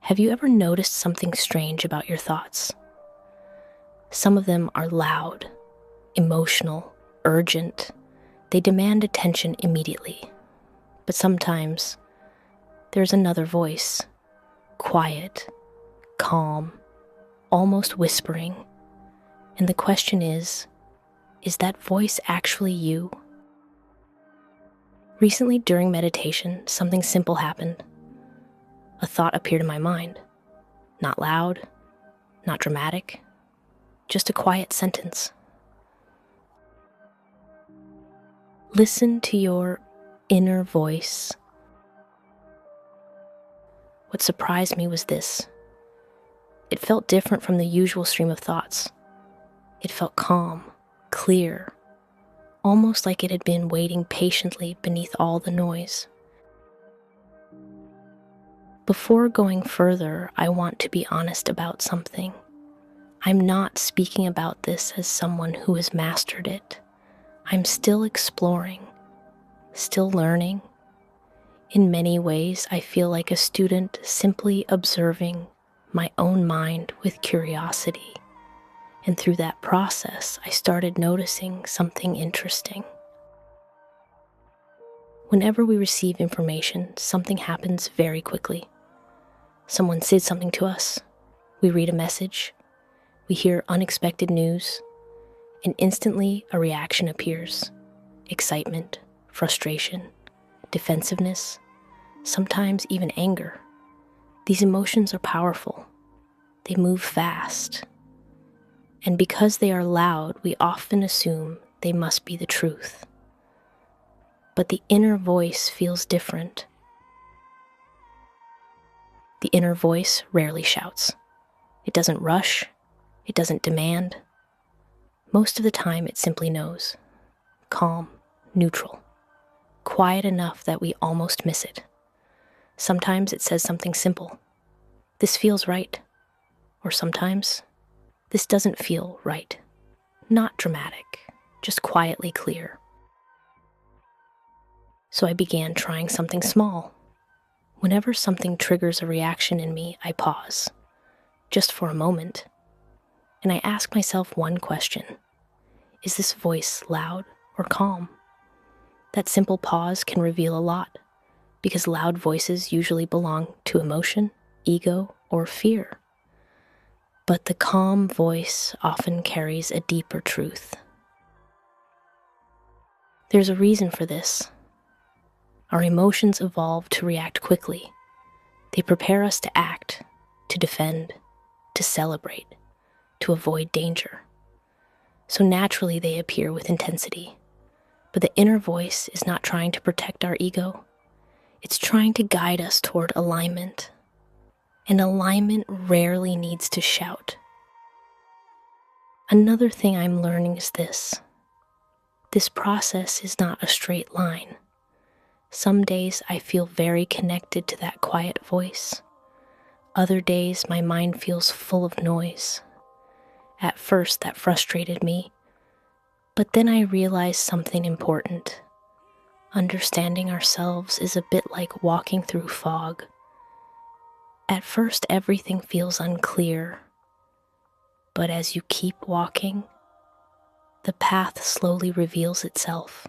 Have you ever noticed something strange about your thoughts? Some of them are loud, emotional, urgent. They demand attention immediately. But sometimes there's another voice, quiet, calm, almost whispering. And the question is that voice actually you? Recently, during meditation, something simple happened. A thought appeared in my mind. Not loud, not dramatic, just a quiet sentence. Listen to your inner voice. What surprised me was this. It felt different from the usual stream of thoughts. It felt calm, clear, almost like it had been waiting patiently beneath all the noise. Before going further, I want to be honest about something. I'm not speaking about this as someone who has mastered it. I'm still exploring, still learning. In many ways, I feel like a student simply observing my own mind with curiosity. And through that process, I started noticing something interesting. Whenever we receive information, something happens very quickly. Someone says something to us, we read a message, we hear unexpected news, and instantly a reaction appears. Excitement, frustration, defensiveness, sometimes even anger. These emotions are powerful. They move fast. And because they are loud, we often assume they must be the truth. But the inner voice feels different. The inner voice rarely shouts. It doesn't rush. It doesn't demand. Most of the time, it simply knows. Calm, neutral, quiet enough that we almost miss it. Sometimes it says something simple. This feels right. Or sometimes, this doesn't feel right. Not dramatic, just quietly clear. So I began trying something small. Whenever something triggers a reaction in me, I pause, just for a moment, and I ask myself one question. Is this voice loud or calm? That simple pause can reveal a lot, because loud voices usually belong to emotion, ego, or fear. But the calm voice often carries a deeper truth. There's a reason for this. Our emotions evolve to react quickly. They prepare us to act, to defend, to celebrate, to avoid danger. So naturally they appear with intensity. But the inner voice is not trying to protect our ego. It's trying to guide us toward alignment. And alignment rarely needs to shout. Another thing I'm learning is this. This process is not a straight line. Some days I feel very connected to that quiet voice. Other days my mind feels full of noise. At first that frustrated me, but then I realized something important. Understanding ourselves is a bit like walking through fog. At first everything feels unclear, but as you keep walking, the path slowly reveals itself.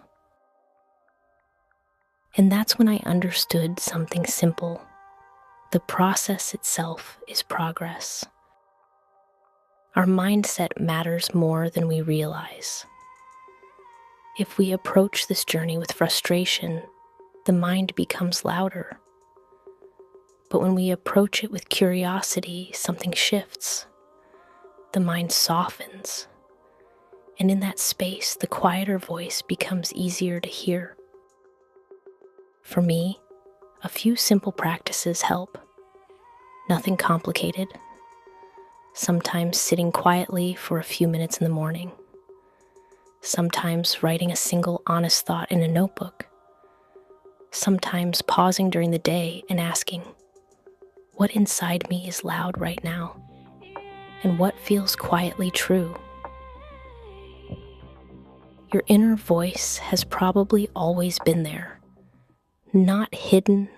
And that's when I understood something simple. The process itself is progress. Our mindset matters more than we realize. If we approach this journey with frustration, the mind becomes louder. But when we approach it with curiosity, something shifts. The mind softens. And in that space, the quieter voice becomes easier to hear. For me, a few simple practices help. Nothing complicated. Sometimes sitting quietly for a few minutes in the morning. Sometimes writing a single honest thought in a notebook. Sometimes pausing during the day and asking, what inside me is loud right now? And what feels quietly true? Your inner voice has probably always been there. Not hidden,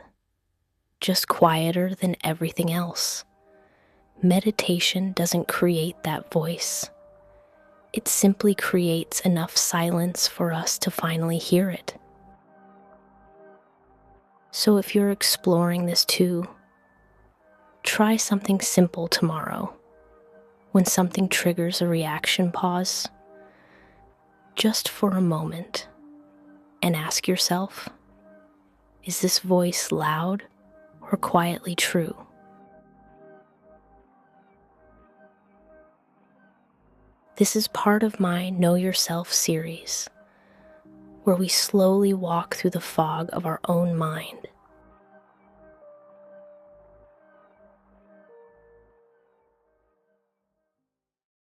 just quieter than everything else. Meditation doesn't create that voice. It simply creates enough silence for us to finally hear it. So if you're exploring this too, try something simple tomorrow. When something triggers a reaction, pause just for a moment and ask yourself, is this voice loud or quietly true? This is part of my Know Yourself series, where we slowly walk through the fog of our own mind